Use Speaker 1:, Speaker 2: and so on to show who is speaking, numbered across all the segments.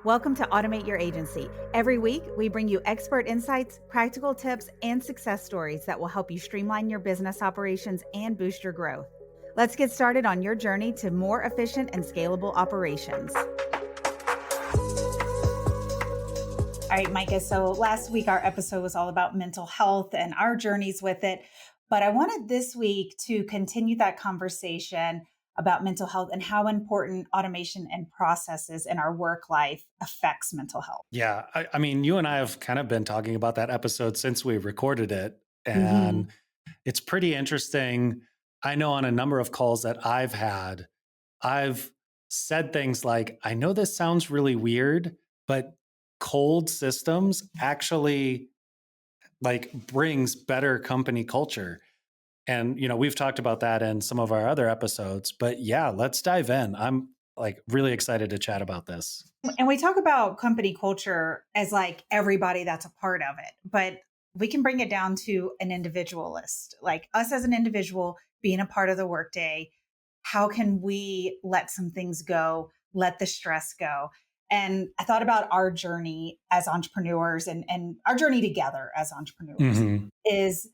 Speaker 1: Welcome to Automate Your Agency. Every week, we bring you expert insights, practical tips, and success stories that will help you streamline your business operations and boost your growth. Let's get started on your journey to more efficient and scalable operations. All right, Micah. So last week, our episode was all about mental health and our journeys with it. But I wanted this week to continue that conversation about mental health and how important automation and processes in our work life affects mental health.
Speaker 2: Yeah, I mean, you and I have kind of been talking about that episode since we recorded it,
Speaker 1: hmm
Speaker 2: and it's pretty interesting. I know on a number of calls that I've had, I've said things like, I know this sounds really weird, but cold systems actually brings better company culture. And we've talked about that in some of our other episodes, but yeah, let's dive in. I'm really excited to chat about this.
Speaker 1: And we talk about company culture as like everybody that's a part of it, but we can bring it down to an individualist, like us as an individual being a part of the workday. How can we let some things go, let the stress go? And I thought about our journey as entrepreneurs and our journey together as entrepreneurs
Speaker 2: hmm
Speaker 1: is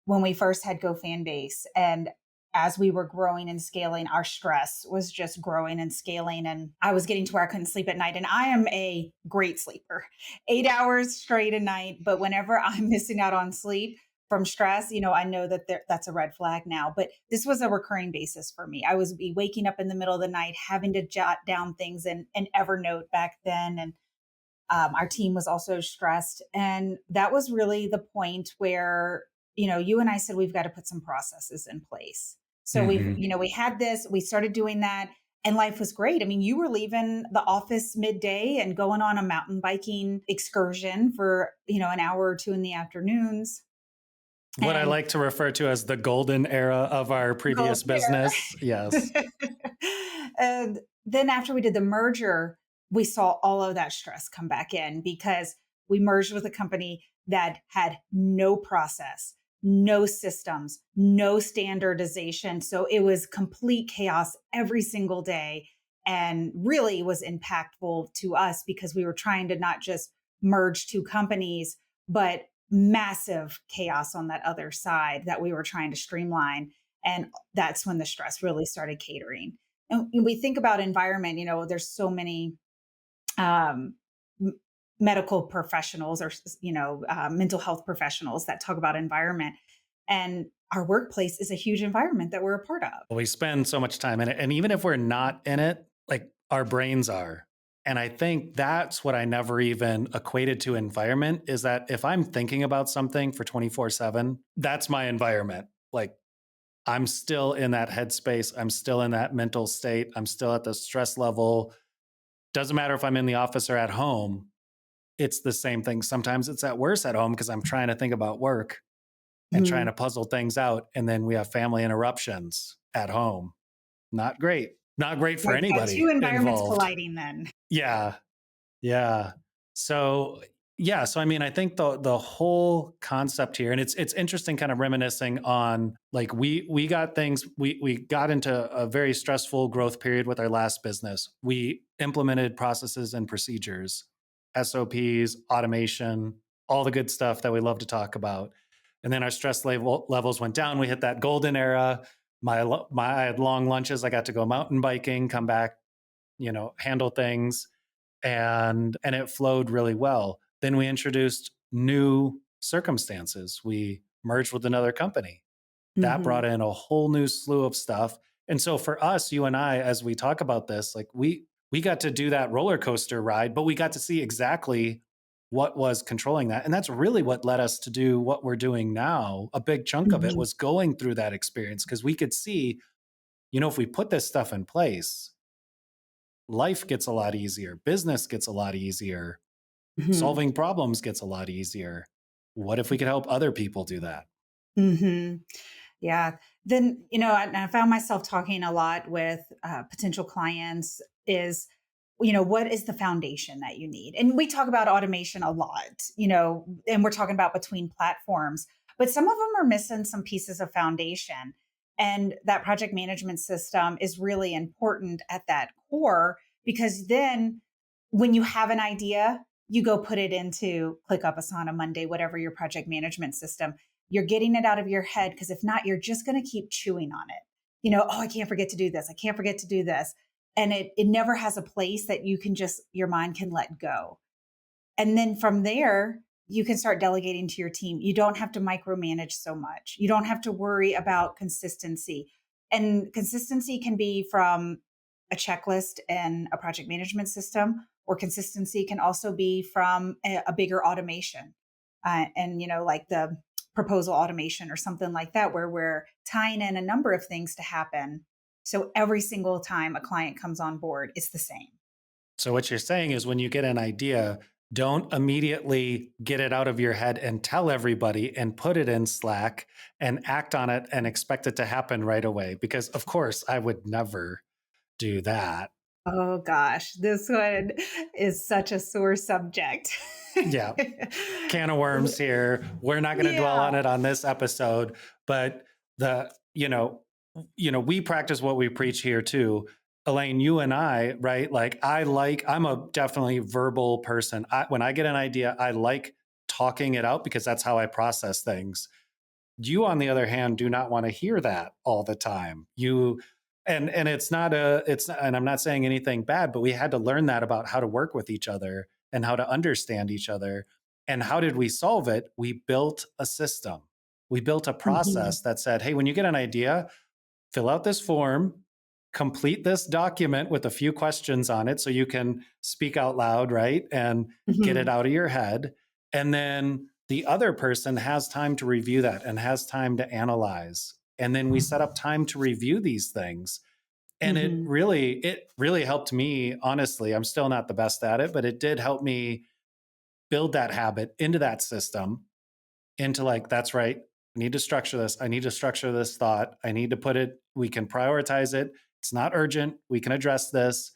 Speaker 1: when we first had GoFanbase. And as we were growing and scaling, our stress was just growing and scaling. And I was getting to where I couldn't sleep at night. And I am a great sleeper, 8 hours straight a night. But whenever I'm missing out on sleep from stress, I know that that's a red flag now. But this was a recurring basis for me. I was be waking up in the middle of the night, having to jot down things in Evernote back then. And our team was also stressed. And that was really the point where, you and I said, we've got to put some processes in place. So
Speaker 2: hmm
Speaker 1: we had this, we started doing that, and life was great. I mean, you were leaving the office midday and going on a mountain biking excursion for, an hour or two in the afternoons.
Speaker 2: What I
Speaker 1: And
Speaker 2: like to refer to as the golden era of our
Speaker 1: go
Speaker 2: previous business. Yes.
Speaker 1: there. And then after we did the merger, we saw all of that stress come back in because we merged with a company that had no process, no systems, no standardization. So it was complete chaos every single day and really was impactful to us because we were trying to not just merge two companies, but massive chaos on that other side that we were trying to streamline. And that's when the stress really started catering. And we think about environment, there's so many um, medical professionals or, mental health professionals that talk about environment. And our workplace is a huge environment that we're a part of.
Speaker 2: We spend so much time in it. And even if we're not in it, like our brains are. And I think that's what I never even equated to environment is that if I'm thinking about something for 24/7, that's my environment. Like I'm still in that headspace. I'm still in that mental state. I'm still at the stress level. Doesn't matter if I'm in the office or at home. It's the same thing. Sometimes it's at worse at home because I'm trying to think about work and trying
Speaker 1: Mhm.
Speaker 2: to puzzle things out. And then we have family interruptions at home. Not great. Not great for
Speaker 1: Right. You got two
Speaker 2: anybody
Speaker 1: environments
Speaker 2: involved.
Speaker 1: colliding then.
Speaker 2: Yeah. Yeah. So so I mean, I think the whole concept here, and it's interesting kind of reminiscing on like we got things, we got into a very stressful growth period with our last business. We implemented processes and procedures, SOPs, automation, all the good stuff that we love to talk about. And then our levels went down. We hit that golden era. I had long lunches. I got to go mountain biking, come back, handle things, and it flowed really well. Then we introduced new circumstances. We merged with another company. That
Speaker 1: hmm
Speaker 2: brought in a whole new slew of stuff. And so for us, you and I, as we talk about this, like we got to do that roller coaster ride, but we got to see exactly what was controlling that. And that's really what led us to do what we're doing now. A big chunk of it
Speaker 1: hmm
Speaker 2: was going through that experience because we could see, if we put this stuff in place, life gets a lot easier, business gets a lot easier,
Speaker 1: hmm
Speaker 2: solving problems gets a lot easier. What if we could help other people do that?
Speaker 1: hmm Yeah. Then, I found myself talking a lot with potential clients is, what is the foundation that you need? And we talk about automation a lot, and we're talking about between platforms, but some of them are missing some pieces of foundation. And that project management system is really important at that core because then when you have an idea, you go put it into ClickUp, Asana, Monday, whatever your project management system. You're getting it out of your head because if not, you're just going to keep chewing on it. Oh, I can't forget to do this. I can't forget to do this. And it never has a place that you can just, your mind can let go. And then from there, you can start delegating to your team. You don't have to micromanage so much. You don't have to worry about consistency. And consistency can be from a checklist and a project management system, or consistency can also be from a bigger automation. Like the proposal automation or something like that, where we're tying in a number of things to happen. So every single time a client comes on board, it's the same.
Speaker 2: So what you're saying is when you get an idea, don't immediately get it out of your head and tell everybody and put it in Slack and act on it and expect it to happen right away. Because of course, I would never do that.
Speaker 1: Oh gosh, this one is such a sore subject.
Speaker 2: Yeah. Can of worms here. We're not going to dwell
Speaker 1: Yeah.
Speaker 2: on it on this episode, but we practice what we preach here too. Elaine, you and I, right? I'm a definitely verbal person. When I get an idea, I like talking it out because that's how I process things. You, on the other hand, do not want to hear that all the time. And and I'm not saying anything bad, but we had to learn that about how to work with each other and how to understand each other. And how did we solve it? We built a system. We built a
Speaker 1: Mhm.
Speaker 2: process that said, hey, when you get an idea, fill out this form, complete this document with a few questions on it so you can speak out loud, right? And get it
Speaker 1: Mhm.
Speaker 2: out of your head. And then the other person has time to review that and has time to analyze. And then we set up time to review these things. And
Speaker 1: Mhm.
Speaker 2: it really helped me, honestly. I'm still not the best at it, but it did help me build that habit into that system, into like, that's right. I need to structure this. I need to structure this thought. I need to put it, we can prioritize it. It's not urgent. We can address this.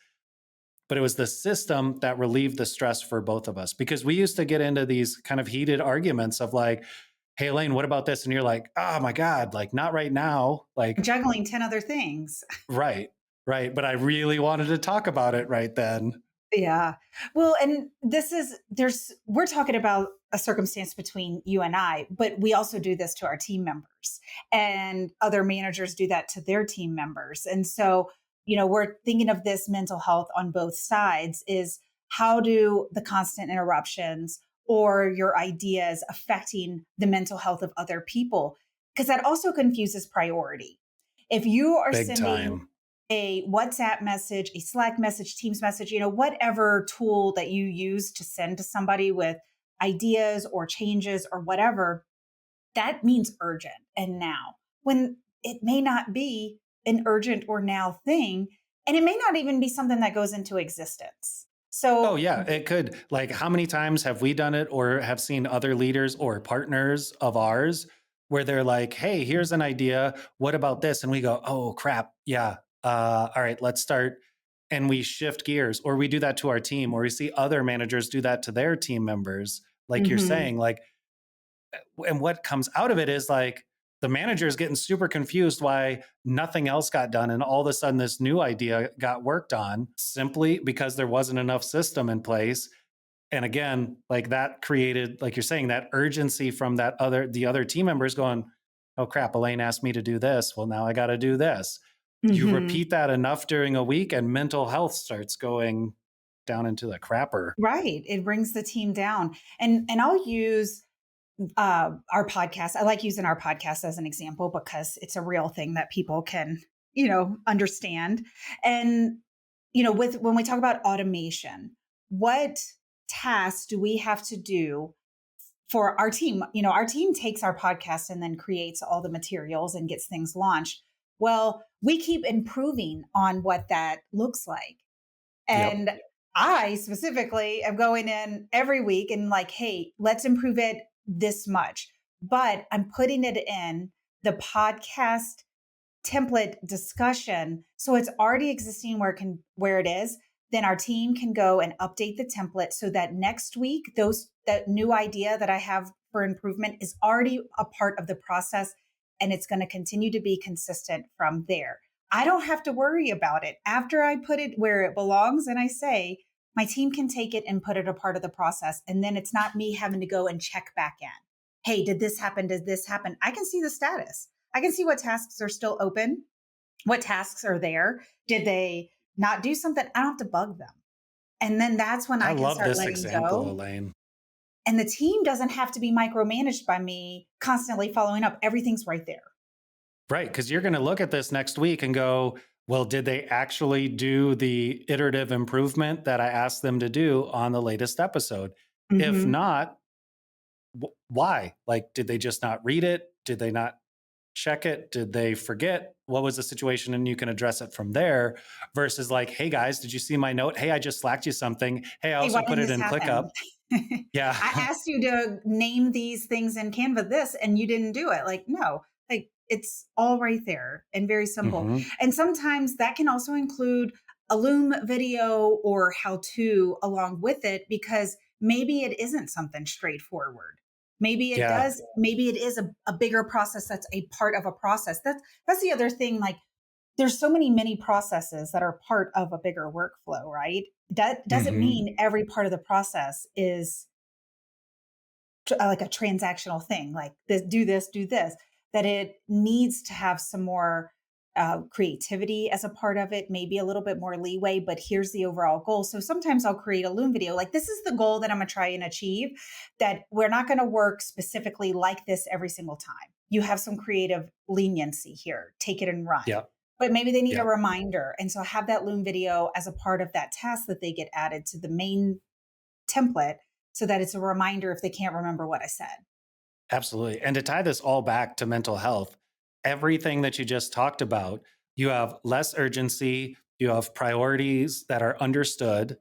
Speaker 2: But it was the system that relieved the stress for both of us because we used to get into these kind of heated arguments of like, hey, Elaine, what about this? And you're like, oh my God, like not right now. Like,
Speaker 1: Juggling 10 other things.
Speaker 2: right, right. But I really wanted to talk about it right then.
Speaker 1: Yeah. Well, and we're talking about a circumstance between you and I, but we also do this to our team members, and other managers do that to their team members. And so, we're thinking of this mental health on both sides is how do the constant interruptions or your ideas affecting the mental health of other people? Because that also confuses priority. If you are
Speaker 2: Big
Speaker 1: sending
Speaker 2: time.
Speaker 1: a WhatsApp message, a Slack message, Teams message, whatever tool that you use to send to somebody with ideas or changes or whatever, that means urgent and now, when it may not be an urgent or now thing. And it may not even be something that goes into existence.
Speaker 2: Oh,
Speaker 1: So,
Speaker 2: yeah, it could. Like, how many times have we done it or have seen other leaders or partners of ours where they're like, hey, here's an idea. What about this? And we go, oh, crap. Yeah. All right, let's start. And we shift gears, or we do that to our team, or we see other managers do that to their team members. Like you're
Speaker 1: mhm,
Speaker 2: saying, like, and what comes out of it is like the manager is getting super confused why nothing else got done and all of a sudden this new idea got worked on simply because there wasn't enough system in place. And again, like that created, like you're saying, that urgency from the other team members going, oh crap, Elaine asked me to do this, well now I got to do this. You
Speaker 1: mhm.
Speaker 2: repeat that enough during a week and mental health starts going down into the crapper.
Speaker 1: Right. It brings the team down. And I'll use our podcast. I like using our podcast as an example because it's a real thing that people can, understand. And, with when we talk about automation, what tasks do we have to do for our team? Our team takes our podcast and then creates all the materials and gets things launched. Well, we keep improving on what that looks like.
Speaker 2: Yep.
Speaker 1: And I specifically am going in every week and like, hey, let's improve it this much. But I'm putting it in the podcast template discussion. So it's already existing where it is. Then our team can go and update the template so that next week, that new idea that I have for improvement is already a part of the process, and it's going to continue to be consistent from there. I don't have to worry about it after I put it where it belongs and I say, my team can take it and put it a part of the process. And then it's not me having to go and check back in. Hey, did this happen? Did this happen? I can see the status. I can see what tasks are still open, what tasks are there. Did they not do something? I don't have to bug them. And then that's when
Speaker 2: I
Speaker 1: I can
Speaker 2: love
Speaker 1: start
Speaker 2: this
Speaker 1: letting
Speaker 2: example,
Speaker 1: go.
Speaker 2: Elaine.
Speaker 1: And the team doesn't have to be micromanaged by me constantly following up. Everything's right there.
Speaker 2: Right. Because you're going to look at this next week and go, well, did they actually do the iterative improvement that I asked them to do on the latest episode? If
Speaker 1: Hmm.
Speaker 2: not, why? Like, did they just not read it? Did they not check it? Did they forget? What was the situation? And you can address it from there versus like, hey guys, did you see my note? Hey, I just slacked you something. Hey, I
Speaker 1: Hey, why
Speaker 2: also put
Speaker 1: didn't
Speaker 2: it
Speaker 1: this
Speaker 2: in
Speaker 1: happen?
Speaker 2: ClickUp. Yeah.
Speaker 1: I asked you to name these things in Canva this and you didn't do it. Like, no, like it's all right there and very simple.
Speaker 2: Hmm.
Speaker 1: And sometimes that can also include a Loom video or how to along with it, because maybe it isn't something straightforward. Maybe it
Speaker 2: Yeah.
Speaker 1: does, maybe it is a bigger process that's a part of a process. That's the other thing. Like there's so many mini processes that are part of a bigger workflow, right? That doesn't
Speaker 2: Hmm.
Speaker 1: mean every part of the process is like a transactional thing, like this, do this, that it needs to have some more creativity as a part of it, maybe a little bit more leeway, but here's the overall goal. So sometimes I'll create a Loom video, like this is the goal that I'm going to try and achieve, that we're not going to work specifically like this every single time. You have some creative leniency here, take it and run.
Speaker 2: Yeah.
Speaker 1: But maybe they need a
Speaker 2: Yeah.
Speaker 1: reminder. And so have that Loom video as a part of that task that they get added to the main template so that it's a reminder if they can't remember what I said.
Speaker 2: Absolutely. And to tie this all back to mental health, everything that you just talked about, you have less urgency, you have priorities that are understood.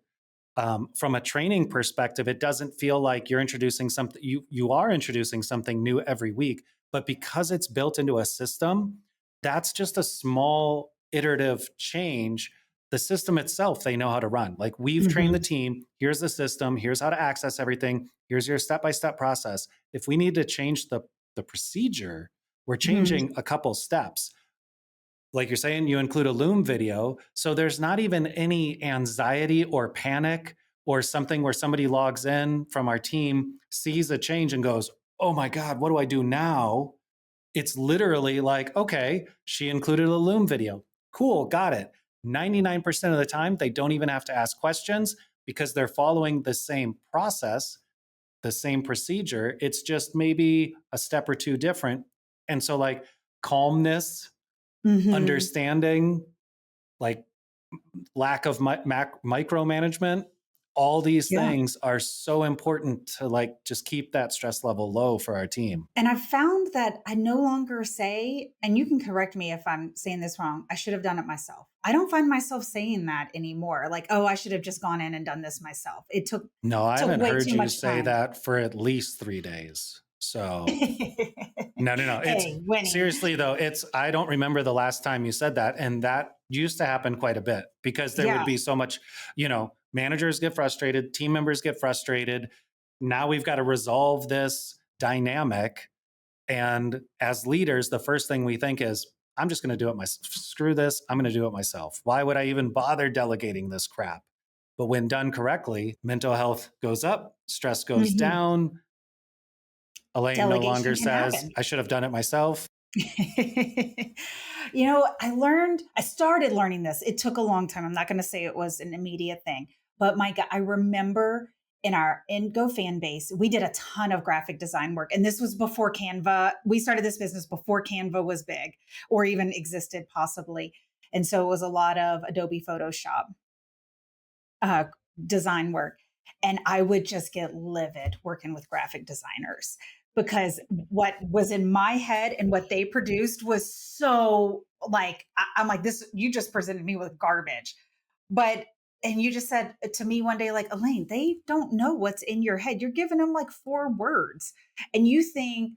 Speaker 2: From a training perspective, it doesn't feel like you're introducing something, you are introducing something new every week, but because it's built into a system, that's just a small iterative change. The system itself, they know how to run. Like we've trained the
Speaker 1: Mhm.
Speaker 2: team, here's the system, here's how to access everything, here's your step-by-step process. If we need to change the procedure, we're
Speaker 1: Mhm.
Speaker 2: changing a couple steps. Like you're saying, you include a Loom video. So there's not even any anxiety or panic or something where somebody logs in from our team, sees a change and goes, oh my God, what do I do now? It's literally like, okay, she included a Loom video. Cool, got it. 99% of the time, they don't even have to ask questions because they're following the same process, the same procedure. It's just maybe a step or two different. And so, like, calmness,
Speaker 1: Mhm.
Speaker 2: understanding, like lack of micromanagement, all these
Speaker 1: Yeah.
Speaker 2: things are so important to like just keep that stress level low for our team.
Speaker 1: And I've found that I no longer say, and you can correct me if I'm saying this wrong, I should have done it myself. I don't find myself saying that anymore. Like, oh, I should have just gone in and done this myself. It
Speaker 2: No, I
Speaker 1: took
Speaker 2: haven't
Speaker 1: way
Speaker 2: heard
Speaker 1: too
Speaker 2: you
Speaker 1: much
Speaker 2: say
Speaker 1: time.
Speaker 2: that for at least 3 days. So no, no, no. It's
Speaker 1: Hey, winning.
Speaker 2: seriously though, it's I don't remember the last time you said that. And that used to happen quite a bit because there would
Speaker 1: Yeah.
Speaker 2: be so much, managers get frustrated, team members get frustrated. Now we've got to resolve this dynamic. And as leaders, the first thing we think is, I'm just going to do it myself. Screw this. I'm going to do it myself. Why would I even bother delegating this crap? But when done correctly, mental health goes up, stress goes
Speaker 1: Mhm.
Speaker 2: down. Elaine no longer
Speaker 1: Delegation can
Speaker 2: says,
Speaker 1: happen.
Speaker 2: I should have done it myself.
Speaker 1: I started learning this. It took a long time. I'm not going to say it was an immediate thing, but my God, I remember in GoFanbase, we did a ton of graphic design work. And this was before Canva. We started this business before Canva was big or even existed possibly. And so it was a lot of Adobe Photoshop uh, design work. And I would just get livid working with graphic designers because what was in my head and what they produced was so like, I'm like, this, you just presented me with garbage. But, and you just said to me one day, like, Elaine, they don't know what's in your head. You're giving them like 4 words. And you think,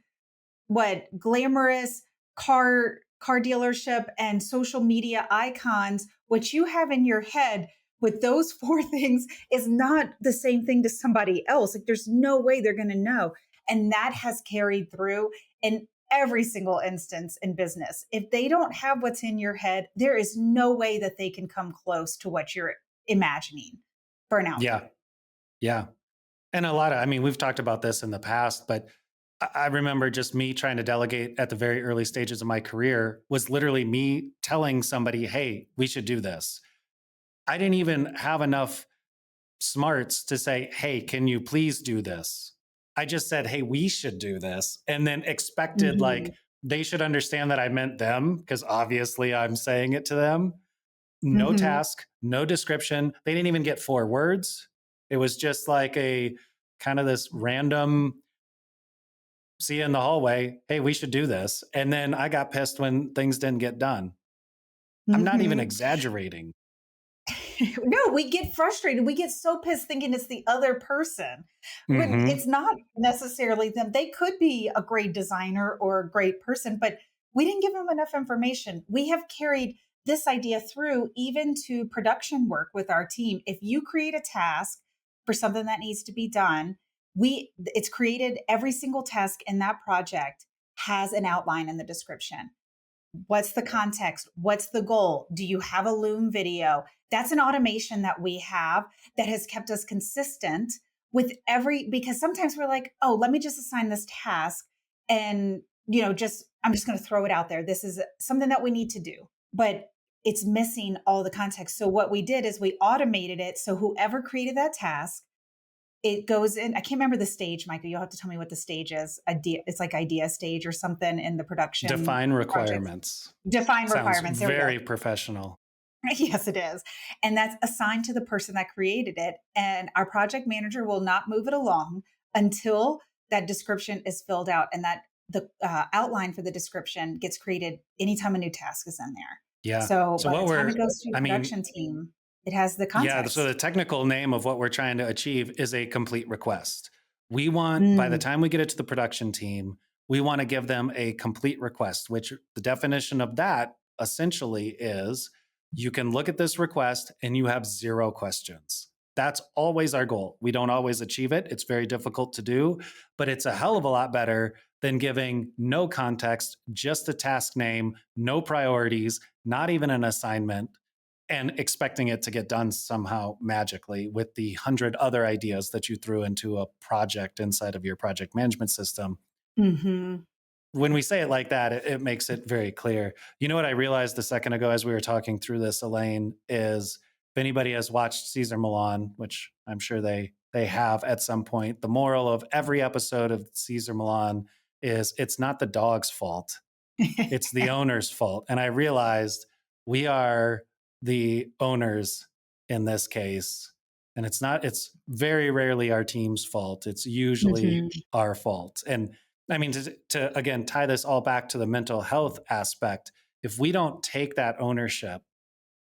Speaker 1: what glamorous car dealership and social media icons, what you have in your head with those 4 things is not the same thing to somebody else. Like there's no way they're going to know. And that has carried through in every single instance in business. If they don't have what's in your head, there is no way that they can come close to what you're imagining. burnout.
Speaker 2: Yeah. Yeah. And a lot of, I mean, we've talked about this in the past, but I remember just me trying to delegate at the very early stages of my career was literally me telling somebody, hey, we should do this. I didn't even have enough smarts to say, hey, can you please do this? I just said, hey, we should do this. And then expected
Speaker 1: Mhm.
Speaker 2: like they should understand that I meant them because obviously I'm saying it to them. No
Speaker 1: Mhm.
Speaker 2: task, no description. They didn't even get 4 words. It was just like a kind of this random see you in the hallway. Hey, we should do this. And then I got pissed when things didn't get done. I'm not even
Speaker 1: Mhm.
Speaker 2: exaggerating.
Speaker 1: No, we get frustrated. We get so pissed thinking it's the other person when
Speaker 2: Hmm.
Speaker 1: it's not necessarily them. They could be a great designer or a great person, but we didn't give them enough information. We have carried this idea through even to production work with our team. If you create a task for something that needs to be done, we it's created every single task in that project has an outline in the description. What's the context? What's the goal? Do you have a Loom video? That's an automation that we have that has kept us consistent with because sometimes we're like, oh, let me just assign this task and, I'm just going to throw it out there. This is something that we need to do, but it's missing all the context. So what we did is we automated it. So whoever created that task, it goes in. I can't remember the stage, Michael. You'll have to tell me what the stage is. It's like idea stage or something in the production
Speaker 2: Define
Speaker 1: project.
Speaker 2: requirements.
Speaker 1: Define
Speaker 2: Sounds
Speaker 1: requirements. There we go.
Speaker 2: very professional.
Speaker 1: Yes, it is. And that's assigned to the person that created it. And our project manager will not move it along until that description is filled out and that the outline for the description gets created anytime a new task is in there.
Speaker 2: Yeah.
Speaker 1: So
Speaker 2: So
Speaker 1: by
Speaker 2: what
Speaker 1: the time it
Speaker 2: we're,
Speaker 1: goes to
Speaker 2: I
Speaker 1: the
Speaker 2: mean,
Speaker 1: production team, it has the
Speaker 2: yeah. So
Speaker 1: context.
Speaker 2: the technical name of what we're trying to achieve is a complete request. We want, by the
Speaker 1: Mm,
Speaker 2: time we get it to the production team, we want to give them a complete request, which the definition of that essentially is you can look at this request and you have 0 questions. That's always our goal. We don't always achieve it. It's very difficult to do, but it's a hell of a lot better than giving no context, just a task name, no priorities, not even an assignment and expecting it to get done somehow magically with the 100 other ideas that you threw into a project inside of your project management system.
Speaker 1: mhm.
Speaker 2: When we say it like that, it makes it very clear. You know what I realized a second ago as we were talking through this, Elaine, is if anybody has watched Caesar Milan, which I'm sure they have at some point, the moral of every episode of Caesar Milan is it's not the dog's fault, it's the owner's fault. And I realized we are the owners in this case. And it's very rarely our team's fault. It's usually
Speaker 1: Mhm.
Speaker 2: our fault. And I mean, to again tie this all back to the mental health aspect, if we don't take that ownership,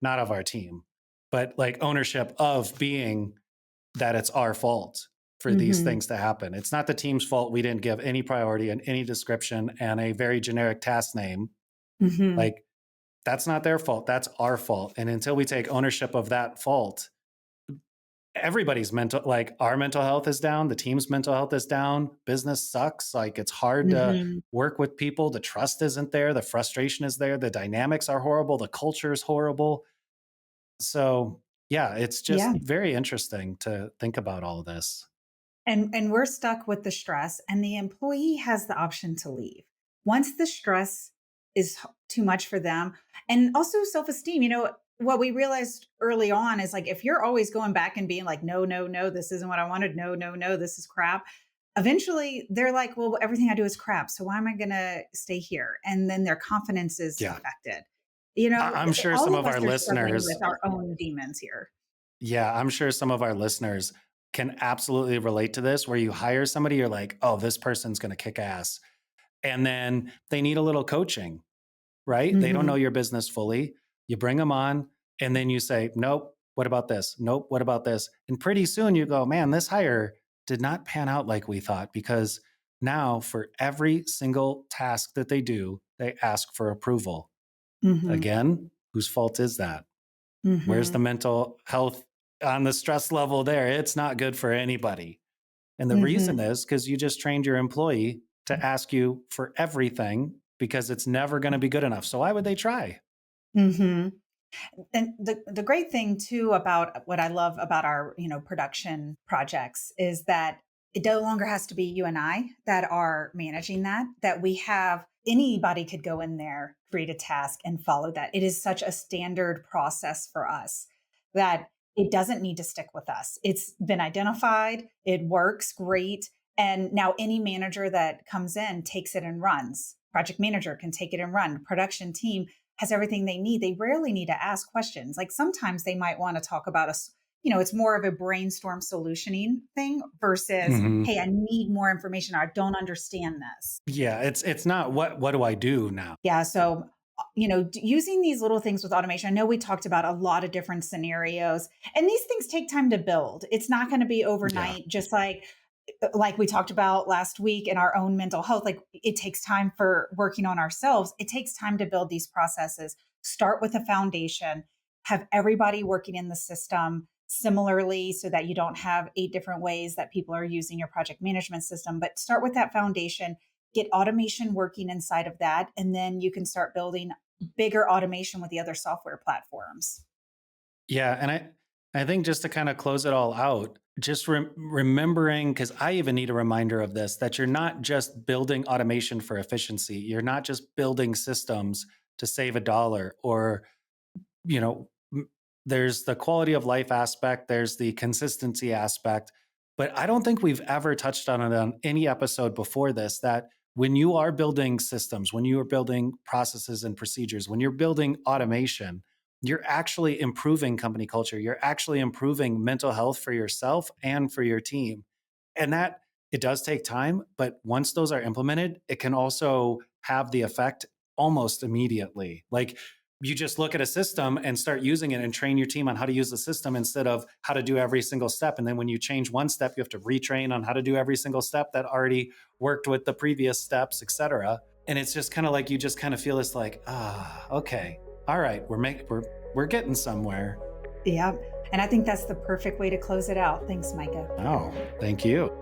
Speaker 2: not of our team, but like ownership of being that it's our fault for these
Speaker 1: Mhm.
Speaker 2: things to happen. It's not the team's fault we didn't give any priority and any description and a very generic task name.
Speaker 1: Mhm.
Speaker 2: Like that's not their fault. That's our fault. And until we take ownership of that fault, everybody's mental, like our mental health is down, the team's mental health is down, business sucks. Like it's hard to
Speaker 1: Mhm.
Speaker 2: work with people. The trust isn't there. The frustration is there. The dynamics are horrible. The culture is horrible. So, yeah, it's just
Speaker 1: Yeah.
Speaker 2: very interesting to think about all of this.
Speaker 1: And we're stuck with the stress and the employee has the option to leave. Once the stress is too much for them and also self-esteem, what we realized early on is like if you're always going back and being like no, no, no, this isn't what I wanted. No, no, no, this is crap. Eventually they're like, well, everything I do is crap. So why am I going to stay here? And then their confidence is
Speaker 2: Yeah.
Speaker 1: affected.
Speaker 2: I'm sure some
Speaker 1: All of
Speaker 2: of
Speaker 1: us
Speaker 2: our
Speaker 1: are struggling
Speaker 2: listeners,
Speaker 1: with our own demons here.
Speaker 2: yeah, I'm sure some of our listeners can absolutely relate to this where you hire somebody, you're like, oh, this person's going to kick ass. And then they need a little coaching, right? They don't know
Speaker 1: Mhm.
Speaker 2: your business fully. You bring them on and then you say, nope, what about this? Nope, what about this? And pretty soon you go, man, this hire did not pan out like we thought because now for every single task that they do, they ask for approval.
Speaker 1: Mhm.
Speaker 2: Again, whose fault is that? Where's the
Speaker 1: Mhm.
Speaker 2: mental health on the stress level there? It's not good for anybody. And the reason
Speaker 1: Mhm.
Speaker 2: is because you just trained your employee to ask you for everything because it's never going to be good enough. So why would they try?
Speaker 1: Mhm. And the great thing too about what I love about our, production projects is that it no longer has to be you and I that are managing that we have anybody could go in there, create a task and follow that. It is such a standard process for us that it doesn't need to stick with us. It's been identified, it works great. And now any manager that comes in takes it and runs. Project manager can take it and run. Production team has everything they need. They rarely need to ask questions. Like sometimes they might want to talk about it's more of a brainstorm solutioning thing versus,
Speaker 2: Hmm.
Speaker 1: hey, I need more information or I don't understand this.
Speaker 2: Yeah, it's not what do I do now?
Speaker 1: Yeah. So, using these little things with automation, I know we talked about a lot of different scenarios, and these things take time to build. It's not going to be
Speaker 2: Yeah.
Speaker 1: overnight, just like we talked about last week in our own mental health. Like it takes time for working on ourselves. It takes time to build these processes. Start with a foundation, have everybody working in the system similarly so that you don't have eight different ways that people are using your project management system, but start with that foundation, get automation working inside of that, and then you can start building bigger automation with the other software platforms.
Speaker 2: Yeah, and I think just to kind of close it all out, just remembering, because I even need a reminder of this, that you're not just building automation for efficiency. You're not just building systems to save a dollar, or you know, there's the quality of life aspect, there's the consistency aspect. But I don't think we've ever touched on it on any episode before this, that when you are building systems, when you are building processes and procedures, when you're building automation, you're actually improving company culture. You're actually improving mental health for yourself and for your team. And that it does take time, but once those are implemented, it can also have the effect almost immediately. Like you just look at a system and start using it and train your team on how to use the system instead of how to do every single step. And then when you change one step, you have to retrain on how to do every single step that already worked with the previous steps, etc. And it's just kind of like you just kind of feel this like, okay, all right, we're getting somewhere.
Speaker 1: Yeah. And I think that's the perfect way to close it out. Thanks, Micah.
Speaker 2: Oh, thank you.